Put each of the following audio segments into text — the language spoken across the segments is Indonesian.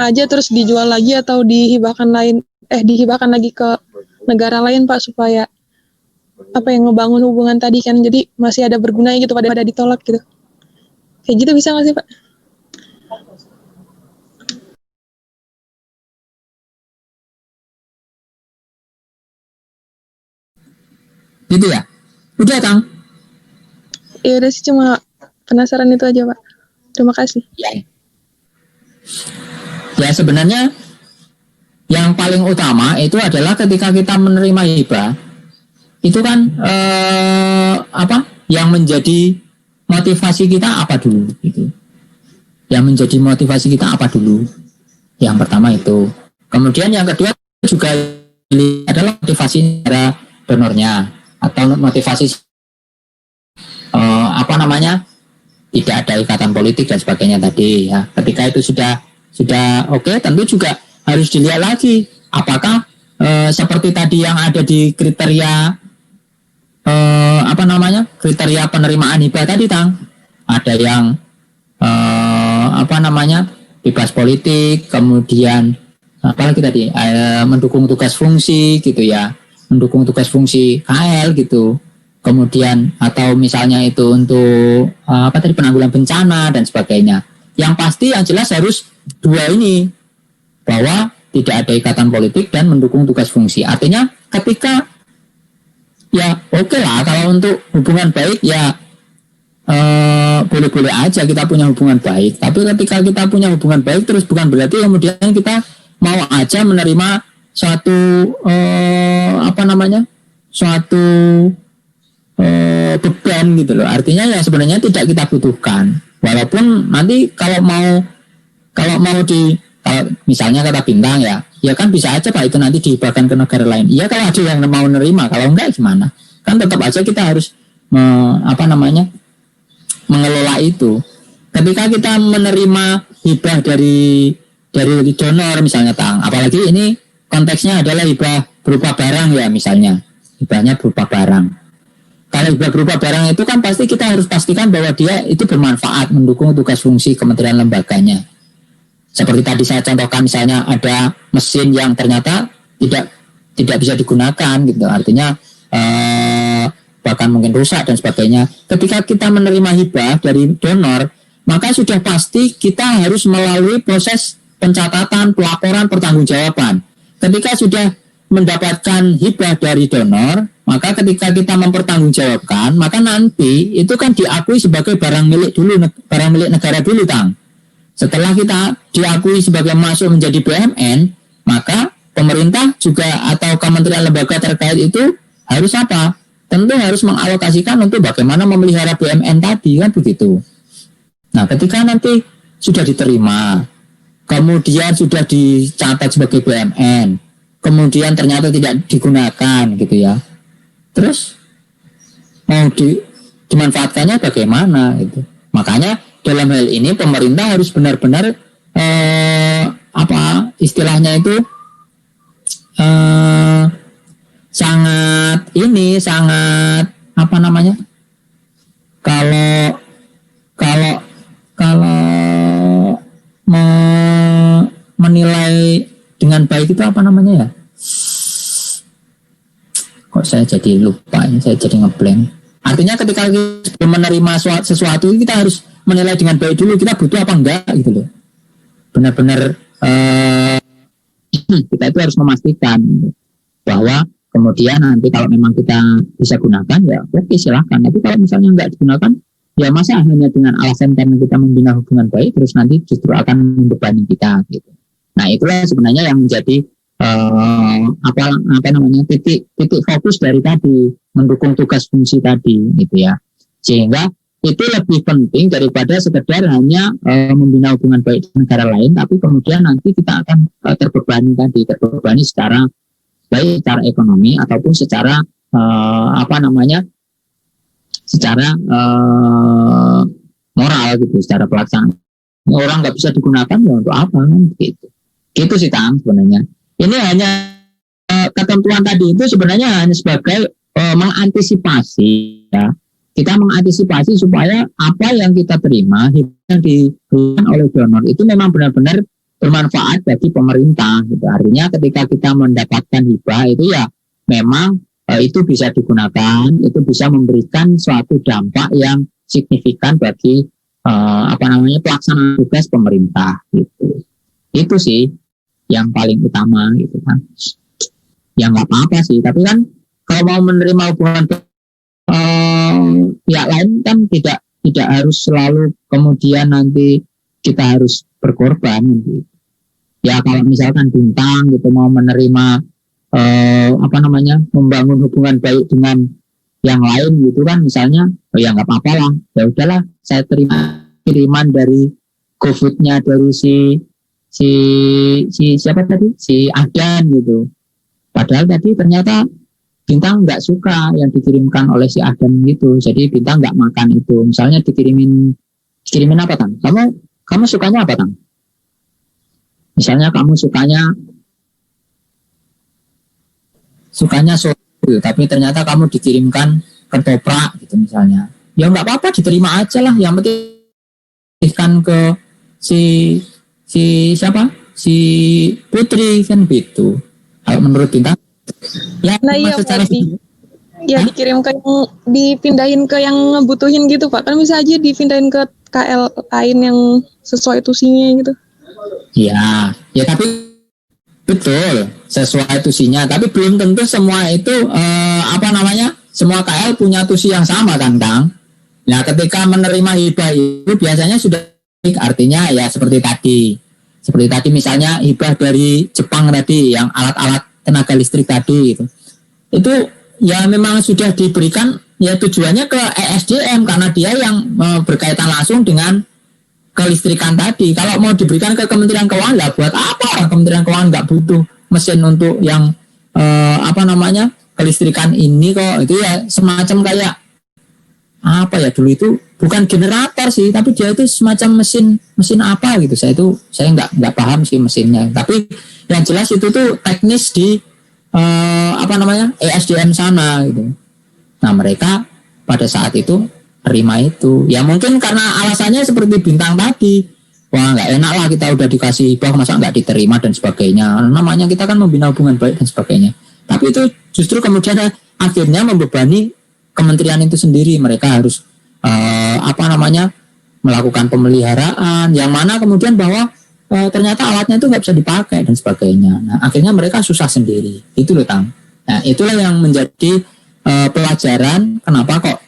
terima aja terus dijual lagi atau dihibahkan lagi ke negara lain Pak, supaya ngebangun hubungan tadi kan, jadi masih ada bergunanya gitu pada ditolak gitu. Kayak gitu bisa nggak sih Pak? Gitu ya? Udah Kang? Ya udah sih, cuma penasaran itu aja Pak. Terima kasih. Ya sebenarnya yang paling utama itu adalah ketika kita menerima hibah, itu kan yang menjadi motivasi kita apa dulu gitu. Yang menjadi motivasi kita apa dulu? Yang pertama itu. Kemudian yang kedua juga adalah motivasi dari donornya atau motivasi tidak ada ikatan politik dan sebagainya tadi ya. Ketika itu sudah oke, tentu juga harus dilihat lagi apakah seperti tadi yang ada di kriteria kriteria penerimaan hibah tadi Tang. Ada yang bebas politik, kemudian apalagi tadi mendukung tugas fungsi gitu ya, mendukung tugas fungsi KL gitu, kemudian atau misalnya itu untuk penanggulangan bencana dan sebagainya. Yang pasti yang jelas harus dua ini, bahwa tidak ada ikatan politik dan mendukung tugas fungsi. Artinya ketika ya oke lah kalau untuk hubungan baik ya boleh-boleh aja kita punya hubungan baik, tapi ketika kita punya hubungan baik terus bukan berarti kemudian kita mau aja menerima suatu beban gitu loh. Artinya ya sebenarnya tidak kita butuhkan, walaupun nanti kalau misalnya kata Bintang ya kan bisa aja Pak itu nanti dihibahkan ke negara lain. Iya kalau ada yang mau nerima, kalau enggak gimana? Kan tetap aja kita harus mengelola itu. Ketika kita menerima hibah dari donor misalnya Tang, apalagi ini konteksnya adalah hibah berupa barang ya, misalnya hibahnya berupa barang. Kalau hibah berupa barang itu kan pasti kita harus pastikan bahwa dia itu bermanfaat, mendukung tugas fungsi kementerian lembaganya. Seperti tadi saya contohkan, misalnya ada mesin yang ternyata tidak bisa digunakan gitu, artinya bahkan mungkin rusak dan sebagainya. Ketika kita menerima hibah dari donor, maka sudah pasti kita harus melalui proses pencatatan, pelaporan, pertanggungjawaban. Ketika sudah mendapatkan hibah dari donor, maka ketika kita mempertanggungjawabkan, maka nanti itu kan diakui sebagai barang milik negara dulu Tang. Setelah kita diakui sebagai masuk menjadi BUMN, maka pemerintah juga atau kementerian lembaga terkait itu harus apa? Tentu harus mengalokasikan untuk bagaimana memelihara BUMN tadi, kan begitu. Nah, ketika nanti sudah diterima, kemudian sudah dicatat sebagai BUMN, kemudian ternyata tidak digunakan gitu ya, terus mau dimanfaatkannya bagaimana gitu. Makanya dalam hal ini pemerintah harus benar-benar istilahnya itu sangat kalau menilai dengan baik itu ya, kok saya jadi lupa, saya jadi ngeblank. Artinya ketika kita menerima sesuatu kita harus menilai dengan baik dulu, kita butuh apa enggak gitu loh. Benar-benar kita itu harus memastikan bahwa kemudian nanti kalau memang kita bisa gunakan ya oke silahkan. Tapi kalau misalnya enggak digunakan ya masa hanya dengan alasan karena kita membina hubungan baik terus nanti justru akan membebani kita gitu. Nah itulah sebenarnya yang menjadi titik fokus dari tadi, mendukung tugas fungsi tadi gitu ya. Sehingga itu lebih penting daripada sekedar hanya membina hubungan baik dengan negara lain, tapi kemudian nanti kita akan terbebani secara baik secara ekonomi ataupun secara moral gitu, secara pelaksanaan. Orang nggak bisa digunakan ya untuk apa gitu. Gitu sih Tang sebenarnya. Ini hanya ketentuan tadi itu sebenarnya hanya sebagai mengantisipasi ya. Kita mengantisipasi supaya apa yang kita terima yang diberikan oleh donor itu memang benar-benar bermanfaat bagi pemerintah gitu. Artinya ketika kita mendapatkan hibah itu ya memang itu bisa digunakan, itu bisa memberikan suatu dampak yang signifikan bagi pelaksanaan tugas pemerintah gitu. Itu sih yang paling utama gitu kan. Ya nggak apa-apa sih, tapi kan kalau mau menerima hubungan pihak lain kan tidak harus selalu kemudian nanti kita harus berkorban gitu. Ya kalau misalkan Bintang gitu mau menerima membangun hubungan baik dengan yang lain gitu kan, misalnya ya nggak apa-apa lah, ya udahlah saya terima kiriman dari GoFood-nya dari si siapa tadi, si Adan gitu. Padahal tadi ternyata Bintang nggak suka yang dikirimkan oleh si Adan gitu, jadi Bintang nggak makan itu. Misalnya dikirimin apa, Tang? Kamu sukanya apa, Tang? Misalnya kamu sukanya soto, tapi ternyata kamu dikirimkan ketoprak gitu misalnya. Ya nggak apa-apa, diterima aja lah. Yang penting kan ke si siapa? Si Putri kan gitu. Kalau menurut Bintang, ya Nah iya secara Pak, ya dikirim ke yang dipindahin ke yang ngebutuhin gitu Pak. Kan bisa aja dipindahin ke KL lain yang sesuai tusinya gitu. ya tapi betul sesuai tusinya, tapi belum tentu semua itu semua KL punya tusi yang sama kan, Kang. Nah, ketika menerima hibah itu biasanya sudah artinya ya seperti tadi misalnya hibah dari Jepang tadi yang alat-alat tenaga listrik tadi itu ya memang sudah diberikan ya tujuannya ke ESDM karena dia yang berkaitan langsung dengan kelistrikan tadi. Kalau mau diberikan ke Kementerian Keuangan, lah buat apa? Kementerian Keuangan nggak butuh mesin untuk yang kelistrikan ini kok. Itu ya semacam kayak apa ya, dulu itu bukan generator sih, tapi dia itu semacam mesin apa gitu. Saya nggak paham sih mesinnya. Tapi yang jelas itu tuh teknis di ESDM sana gitu. Nah mereka pada saat itu terima itu. Ya mungkin karena alasannya seperti Bintang tadi. Wah nggak enak lah, kita udah dikasih hibah masa nggak diterima dan sebagainya. Namanya kita kan membina hubungan baik dan sebagainya. Tapi itu justru kemudian akhirnya membebani kementerian itu sendiri. Mereka harus melakukan pemeliharaan. Yang mana kemudian bahwa ternyata alatnya itu nggak bisa dipakai dan sebagainya. Nah akhirnya mereka susah sendiri. Itu loh, Tang. Nah itulah yang menjadi pelajaran kenapa kok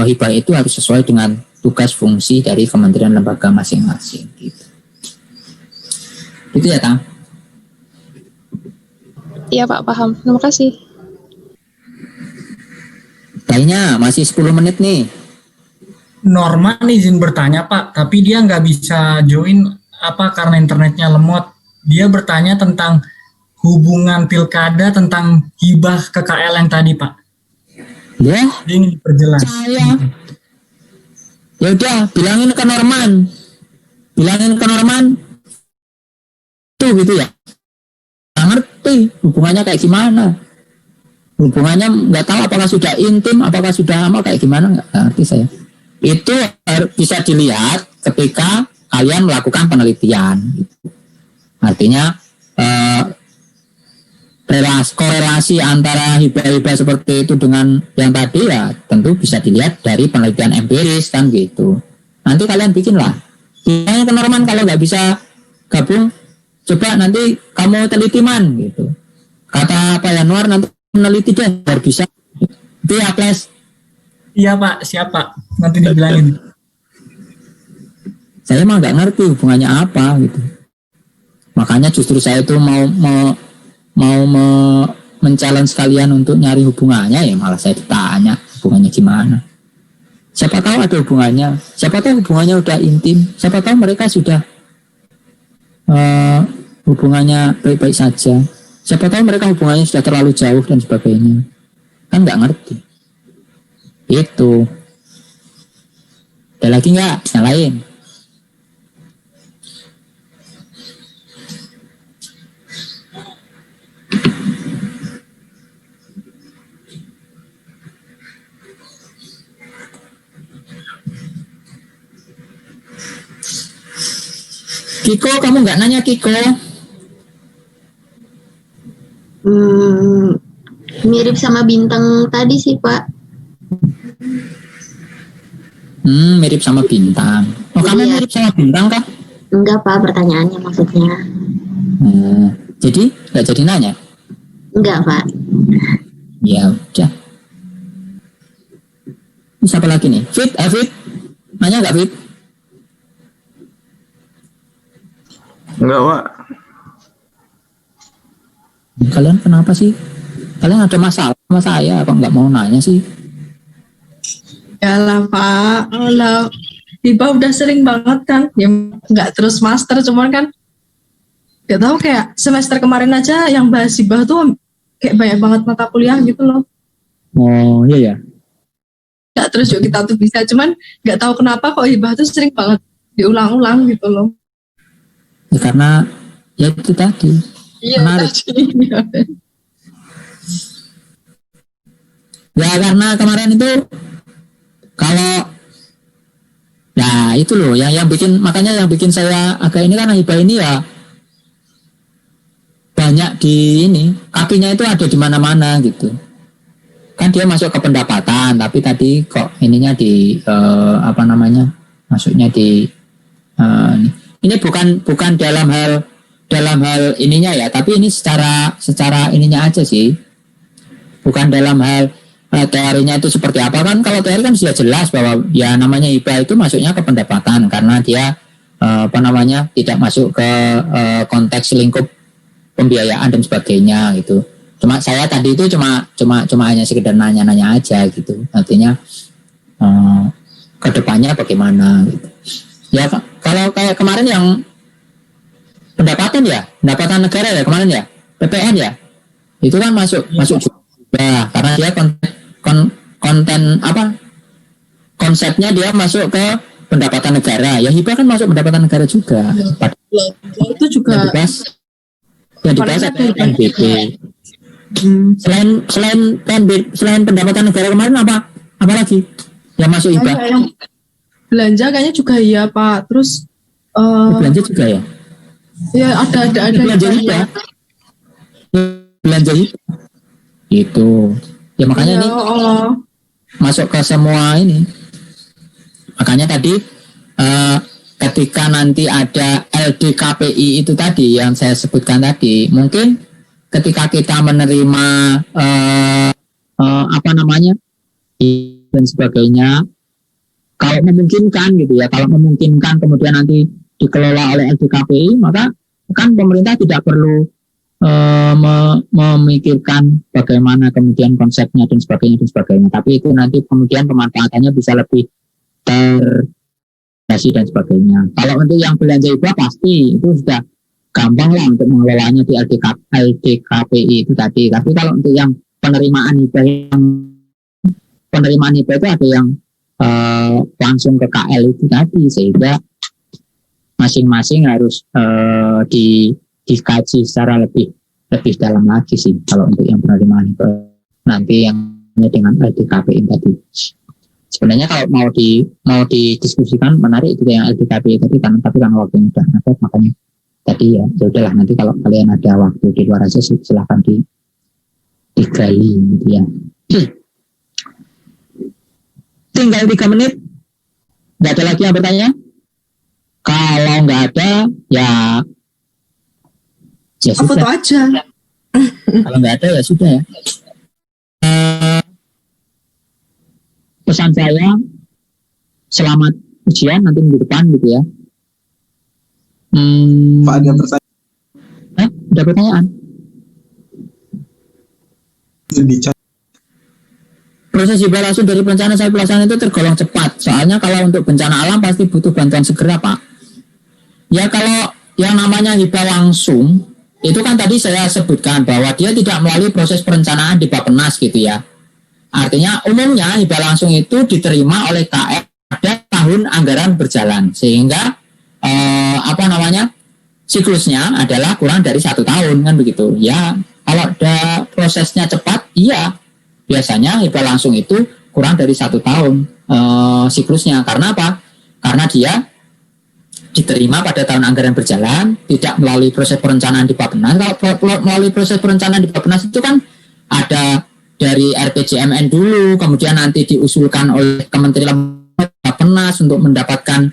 hibah itu harus sesuai dengan tugas fungsi dari kementerian lembaga masing-masing gitu. Itu ya, Tang? Iya Pak, paham. Terima kasih. Kayaknya masih 10 menit nih. Norman izin bertanya Pak, tapi dia nggak bisa join karena internetnya lemot. Dia bertanya tentang hubungan pilkada tentang hibah ke KL yang tadi Pak. Ya, dia ingin diperjelas. Ya udah, bilangin ke Norman tuh gitu ya. Nggak ngerti hubungannya kayak gimana. Hubungannya nggak tahu apakah sudah intim, apakah sudah kayak gimana, nggak ngerti saya. Itu bisa dilihat ketika kalian melakukan penelitian. Artinya korelasi antara hibah-hibah seperti itu dengan yang tadi ya tentu bisa dilihat dari penelitian empiris kan gitu. Nanti kalian bikinlah. Bilangnya ke Norman kalau nggak bisa gabung, coba nanti kamu teliti gitu. Kata Pak Yanuar nanti meneliti deh biar bisa. Itu ya, Kles. Iya Pak, siap Pak. Nanti dibilangin. Saya mah nggak ngerti hubungannya apa gitu. Makanya justru saya itu mau men-challenge kalian untuk nyari hubungannya, ya malah saya ditanya hubungannya gimana. Siapa tahu ada hubungannya, siapa tahu hubungannya udah intim, siapa tahu mereka sudah hubungannya baik-baik saja, siapa tahu mereka hubungannya sudah terlalu jauh dan sebagainya. Kan nggak ngerti. Itu. Ada lagi nggak yang lain? Kiko, kamu nggak nanya Kiko? Mirip sama bintang tadi sih Pak. Mirip sama bintang. Oh, kamu Iya. mirip sama bintang kah? Enggak Pak, pertanyaannya maksudnya. Jadi nggak jadi nanya? Enggak Pak. Ya udah. Siapa lagi nih? Fit, Fit? Nanya nggak Fit? Enggak, Pak. Kalian kenapa sih? Kalian ada masalah sama saya? Kok nggak mau nanya sih? Ya lah Pak, lah Hibah udah sering banget kan, ya nggak terus master, cuman kan nggak tahu kayak semester kemarin aja yang bahas Hibah tuh kayak banyak banget mata kuliah gitu loh. Oh iya ya. Nggak terus yuk kita tuh bisa, cuman nggak tahu kenapa kok Hibah tuh sering banget diulang-ulang gitu loh. Ya, karena ya itu tadi. Iya. Menarik. Ya karena kemarin itu kalau ya itu loh yang bikin, makanya yang bikin saya agak ini kan Hibah ini ya banyak di ini, kakinya itu ada di mana-mana gitu. Kan dia masuk ke pendapatan, tapi tadi kok ininya di apa namanya? Masuknya di ini bukan dalam hal ininya ya, tapi ini secara ininya aja sih. Bukan dalam hal teorinya itu seperti apa. Kan kalau teori kan sudah jelas bahwa ya namanya Hibah itu masuknya ke pendapatan karena dia apa namanya tidak masuk ke konteks lingkup pembiayaan dan sebagainya gitu. Cuma saya tadi itu cuma hanya sekedar nanya-nanya aja gitu. Artinya ke depannya bagaimana gitu. Ya kalau kayak kemarin yang pendapatan negara ya kemarin ya, PPN ya. Itu kan masuk juga karena dia konten apa? Konsepnya dia masuk ke pendapatan negara. Ya Hibah kan masuk pendapatan negara juga. Itu juga Yang dibahas ada PNBP. Selain pendapatan negara kemarin apa lagi yang masuk Hibah? yang belanja kayaknya juga iya Pak. Terus Belanja juga ya? ya ada Belanja Hibah. Belanja Hibah. Itu. Ya makanya ini masuk ke semua ini. Makanya tadi ketika nanti ada LDKPI itu tadi yang saya sebutkan tadi, mungkin ketika kita menerima apa namanya dan sebagainya, kalau memungkinkan gitu ya, kalau memungkinkan kemudian nanti dikelola oleh LDKPI, maka kan pemerintah tidak perlu memikirkan bagaimana kemudian konsepnya dan sebagainya. Tapi itu nanti kemudian pemanfaatannya bisa lebih dan sebagainya. Kalau untuk yang belanja Hibah pasti itu sudah gampang lah untuk mengelolanya di LDKPI itu tadi. Tapi kalau untuk yang penerimaan Hibah itu ada yang langsung ke KL itu tadi, sehingga masing-masing harus dikaji secara lebih dalam lagi sih kalau untuk yang penerimaan Hibah nanti yang dengan LDKPI tadi. Sebenarnya kalau mau didiskusikan menarik itu yang LDKPI tadi kan, tapi kan waktunya udah mepet, makanya tadi ya udahlah, nanti kalau kalian ada waktu di luar aja silahkan digali gitu ya. Tinggal 3 menit, nggak ada lagi yang bertanya? Kalau nggak ada ya foto sudah. aja. Kalau nggak ada ya sudah ya. Pesan saya, selamat ujian nanti minggu depan gitu ya. Pak, ada pertanyaan. Ada pertanyaan? Proses Hibah langsung dari perencanaan sampai pelaksanaan itu tergolong cepat. Soalnya kalau untuk bencana alam pasti butuh bantuan segera, Pak. Ya kalau yang namanya Hibah langsung, itu kan tadi saya sebutkan bahwa dia tidak melalui proses perencanaan di Bappenas gitu ya. Artinya umumnya Hibah langsung itu diterima oleh KF pada tahun anggaran berjalan, sehingga siklusnya adalah kurang dari 1 tahun kan begitu. Ya kalau ada prosesnya cepat, iya biasanya Hibah langsung itu kurang dari 1 tahun siklusnya. Karena apa? Karena dia diterima pada tahun anggaran berjalan, tidak melalui proses perencanaan di Bappenas. Kalau melalui proses perencanaan di Bappenas itu kan ada dari RPJMN dulu, kemudian nanti diusulkan oleh Kementerian Bappenas untuk mendapatkan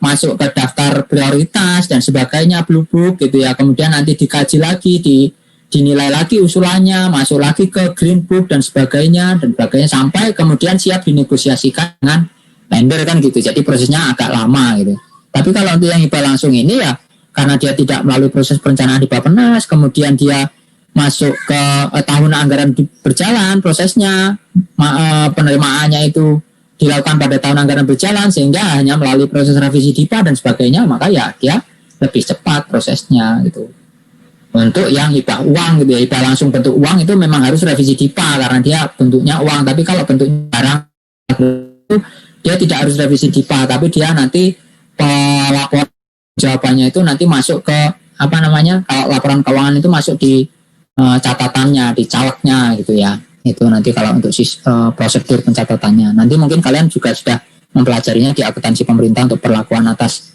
masuk ke daftar prioritas dan sebagainya, blue book gitu ya. Kemudian nanti dikaji lagi, dinilai lagi usulannya, masuk lagi ke green book dan sebagainya sampai kemudian siap dinegosiasikan dengan lender kan gitu. Jadi prosesnya agak lama gitu. Tapi kalau untuk yang hibah langsung ini ya karena dia tidak melalui proses perencanaan di Bappenas, kemudian dia masuk ke tahun anggaran berjalan prosesnya, penerimaannya itu dilakukan pada tahun anggaran berjalan sehingga hanya melalui proses revisi DIPA dan sebagainya, maka ya dia lebih cepat prosesnya gitu. Untuk yang hibah uang gitu ya, hibah langsung bentuk uang itu memang harus revisi DIPA karena dia bentuknya uang. Tapi kalau bentuknya barang itu dia tidak harus revisi DIPA, tapi dia nanti pelaporan jawabannya itu nanti masuk ke kalau laporan keuangan itu masuk di catatannya, di calegnya gitu ya. Itu nanti kalau untuk prosedur pencatatannya. Nanti mungkin kalian juga sudah mempelajarinya di akuntansi pemerintah untuk perlakuan atas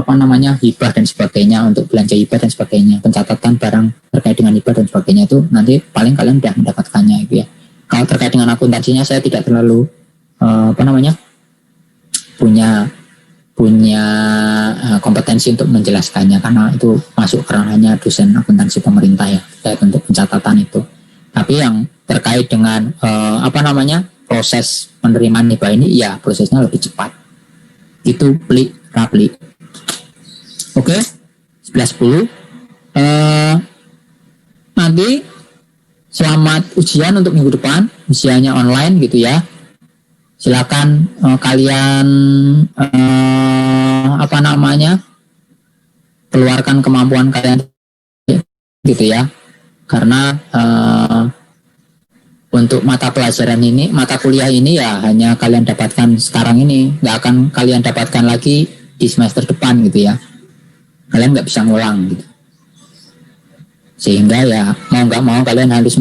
hibah dan sebagainya, untuk belanja hibah dan sebagainya, pencatatan barang terkait dengan hibah dan sebagainya itu nanti paling kalian sudah mendapatkannya gitu ya. Kalau terkait dengan akuntansinya saya tidak terlalu punya kompetensi untuk menjelaskannya karena itu masuk ke ranahnya dosen akuntansi pemerintah ya, terkait untuk pencatatan itu. Tapi yang terkait dengan proses penerimaan hibah ini ya prosesnya lebih cepat. Itu Rapli. Oke, 11.10. Nanti selamat ujian untuk minggu depan, ujiannya online gitu ya. Silakan kalian keluarkan kemampuan kalian gitu ya. Karena untuk mata pelajaran ini, mata kuliah ini ya hanya kalian dapatkan sekarang ini, nggak akan kalian dapatkan lagi di semester depan gitu ya. Kalian nggak bisa ngulang gitu. Sehingga ya mau nggak mau kalian harus